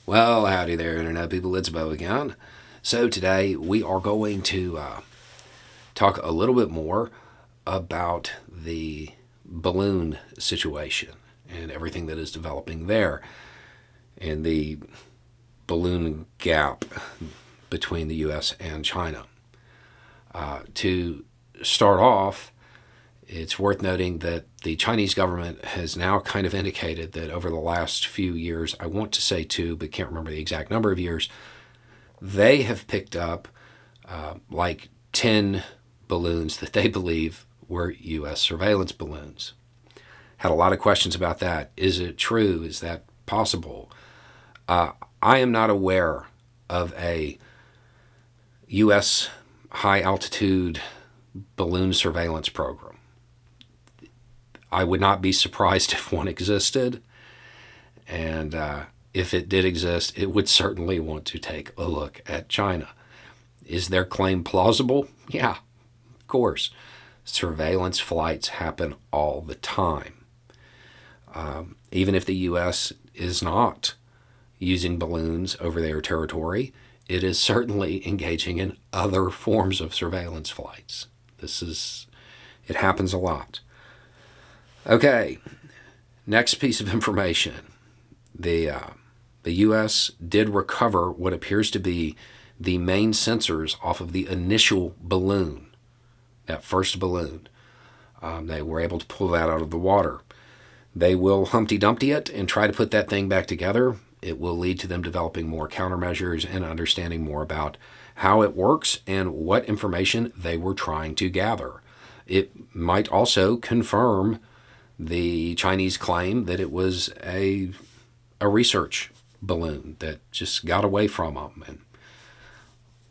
Well, howdy there, Internet people. It's Bo again. So, today we are going to talk a little bit more about the balloon situation and everything that is developing there and the balloon gap between the U.S. and China. To start off, it's worth noting that the Chinese government has now kind of indicated that over the last few years, I want to say two, but can't remember the exact number of years, they have picked up like 10 balloons that they believe were U.S. surveillance balloons. Had a lot of questions about that. Is it true? Is that possible? I am not aware of a U.S. high altitude balloon surveillance program. I would not be surprised if one existed, and if it did exist, it would certainly want to take a look at China. Is their claim plausible? Yeah, of course. Surveillance flights happen all the time. Even if the U.S. is not using balloons over their territory, it is certainly engaging in other forms of surveillance flights. It happens a lot. Okay, next piece of information. The U.S. did recover what appears to be the main sensors off of the initial balloon, that first balloon. They were able to pull that out of the water. They will Humpty Dumpty it and try to put that thing back together. It will lead to them developing more countermeasures and understanding more about how it works and what information they were trying to gather. It might also confirm the Chinese claim that it was a research balloon that just got away from them and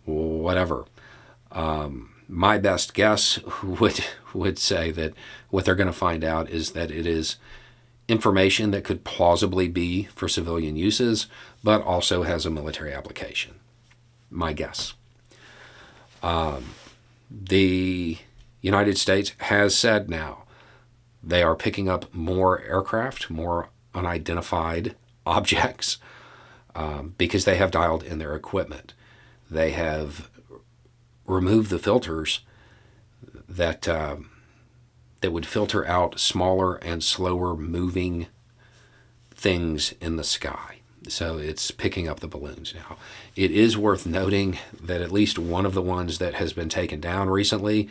whatever. My best guess would say that what they're going to find out is that it is information that could plausibly be for civilian uses, but also has a military application. My guess. The United States has said now they are picking up more aircraft, more unidentified objects, because they have dialed in their equipment. They have removed the filters that would filter out smaller and slower moving things in the sky. So it's picking up the balloons now. It is worth noting that at least one of the ones that has been taken down recently,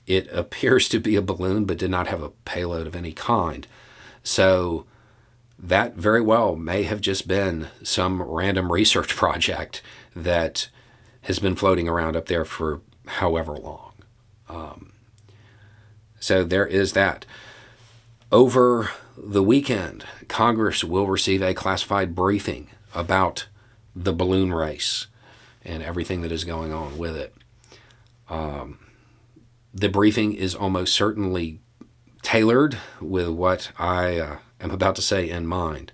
it appears to be a balloon but did not have a payload of any kind. So that very well may have just been some random research project that has been floating around up there for however long. So there is that. Over the weekend, Congress will receive a classified briefing about the balloon race and everything that is going on with it. The briefing is almost certainly tailored with what I am about to say in mind.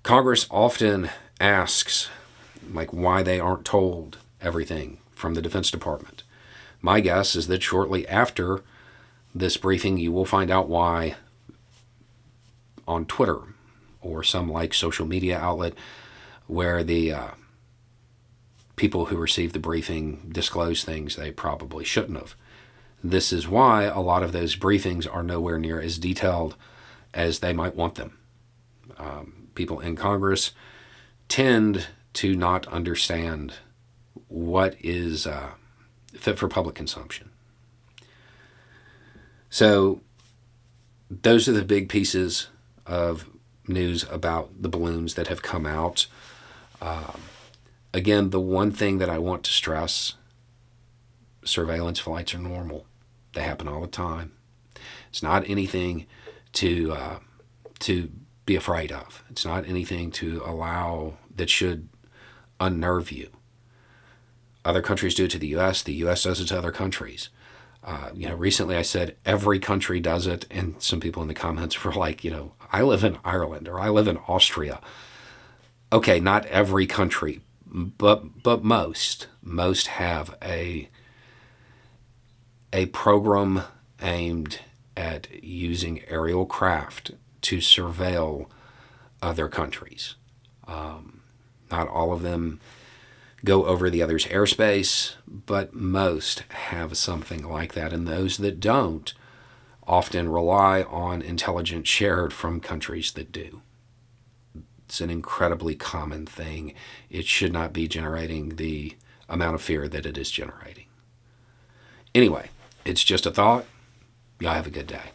Congress often asks, why they aren't told everything from the Defense Department. My guess is that shortly after this briefing, you will find out why on Twitter or some social media outlet where the people who received the briefing disclose things they probably shouldn't have. This is why a lot of those briefings are nowhere near as detailed as they might want them. People in Congress tend to not understand what is fit for public consumption. So those are the big pieces of news about the balloons that have come out. Again, the one thing that I want to stress, surveillance flights are normal. They happen all the time. It's not anything to be afraid of. It's not anything to allow that should unnerve you. Other countries do it to the U.S. The U.S. does it to other countries. Recently I said every country does it, and some people in the comments were like, I live in Ireland or I live in Austria. Okay, not every country, but most have a program aimed at using aerial craft to surveil other countries. Not all of them go over the other's airspace, but most have something like that. And those that don't often rely on intelligence shared from countries that do. It's an incredibly common thing. It should not be generating the amount of fear that it is generating. Anyway, it's just a thought. Y'all have a good day.